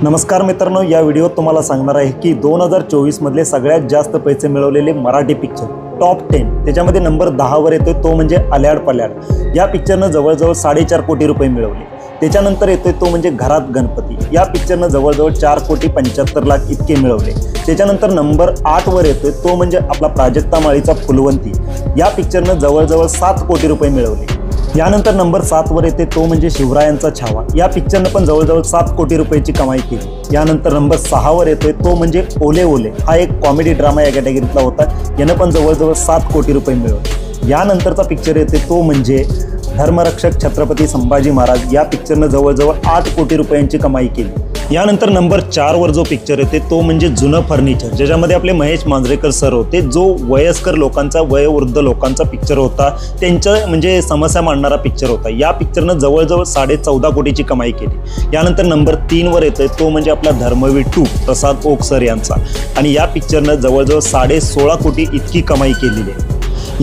नमस्कार मित्रांनो, या व्हिडिओत तुम्हाला सांगणार आहे की 2024 मधले सगळ्यात जास्त पैसे मिळवलेले मराठी पिक्चर टॉप 10 त्याच्यामध्ये नंबर 10 वर येतोय तो म्हणजे आल्याड पल्याड। या पिक्चरनं जवळजवळ 4.5 कोटी रुपये मिळवले। त्याच्यानंतर येतोय तो म्हणजे घरात गणपती। या पिक्चरनं जवळजवळ 4,75,00,000 इतके मिळवले। त्याच्यानंतर नंबर 8 वर येतोय तो म्हणजे आपला प्राजक्ता माळीचा फुलवंती। या पिक्चरनं जवळजवळ 7 कोटी रुपये मिळवले। यानंतर नंबर 7 वर येते तो म्हणजे शिवरायांचा छावा। या पिक्चरनं पण जवळजवळ 7 कोटी रुपयाची कमाई केली। यानंतर नंबर 6 वर येतोय तो म्हणजे ओले ओले। हा एक कॉमेडी ड्रामा या कॅटेगरीतला होता। यानं पण जवळजवळ 7 कोटी रुपये मिळवले। यानंतरचा पिक्चर येते तो म्हणजे धर्मरक्षक छत्रपती संभाजी महाराज। या पिक्चरनं जवळजवळ 8 कोटी रुपयांची कमाई केली। यानंतर नंबर 4 वर जो पिक्चर येते तो म्हणजे जुनं फर्निचर, ज्याच्यामध्ये आपले महेश मांजरेकर सर होते। जो वयस्कर लोकांचा, वयोवृद्ध लोकांचा पिक्चर होता, त्यांच्या म्हणजे समस्या मांडणारा पिक्चर होता। या पिक्चरनं जवळजवळ 14.5 कोटीची कमाई केली। यानंतर नंबर 3 वर येतोय तो म्हणजे आपला धर्मवीर 2 प्रसाद ओक सर यांचा, आणि या पिक्चरनं जवळजवळ 16.5 कोटी इतकी कमाई केलेली आहे।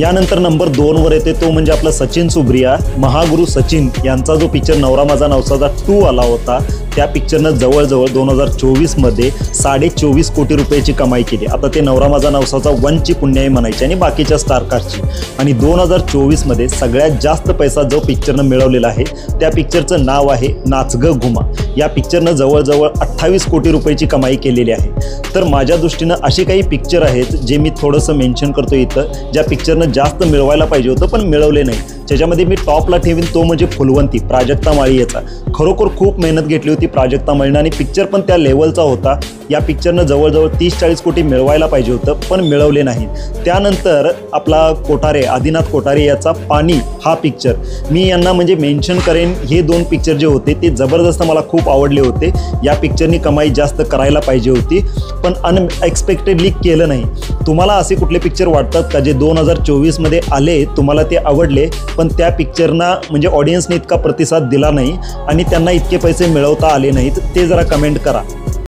यानंतर नंबर 2 वर येते तो म्हणजे आपला सचिन सुब्रिया महागुरु सचिन यांचा जो पिक्चर नवरा माझा नवसाचा 2 आला होता, त्या पिक्चरनं जवळजवळ 2024 मध्ये 24.5 कोटी रुपयाची कमाई केली। आता ते नवरा माझा नवसाचा 1 ची पुण्याई म्हणायची आणि बाकीच्या स्टारकास्टची। आणि 2024 मध्ये सगळ्यात जास्त पैसा जो पिक्चरनं मिळवलेला आहे त्या पिक्चरचं नाव आहे नाच ग घुमा। या पिक्चरनं जवळजवळ 28 कोटी रुपयाची कमाई केलेली आहे। तर माझ्या दृष्टीनं असे काही पिक्चर आहेत जे मी थोडंसं मेन्शन करतो इथं, ज्या पिक्चरनं जास्त मिळवायला पाहिजे होतं पण मिळवले नाही। त्याच्यामध्ये मी टॉपला ठेवीन तो म्हणजे फुलवंती प्राजक्ता माळी याचा। खरोखर खूप मेहनत घेतली होती प्राजक्ता माळीनं आणि पिक्चर पण त्या लेवलचा होता। या पिक्चरनं जवळजवळ 30-40 कोटी मिळवायला पाहिजे होतं पण मिळवले नाही। त्यानंतर आपला कोठारे आदिनाथ कोठारे याचा पाणी हा पिक्चर मी यांना म्हणजे मेन्शन करेन। हे 2 पिक्चर जे होते ते जबरदस्त मला खूप आवडले होते। या पिक्चरनी कमाई जास्त करायला पाहिजे होती पण अनएक्सपेक्टेडली केलं नाही। तुम्हाला असे कुठले पिक्चर वाटतात का जे 2024 मध्ये आले, तुम्हाला ते आवडले पण त्या पिक्चरना म्हणजे ऑडियन्सने इतका प्रतिसाद दिला नाही आणि त्यांना इतके पैसे मिळवता आले नाहीत, ते जरा कमेंट करा।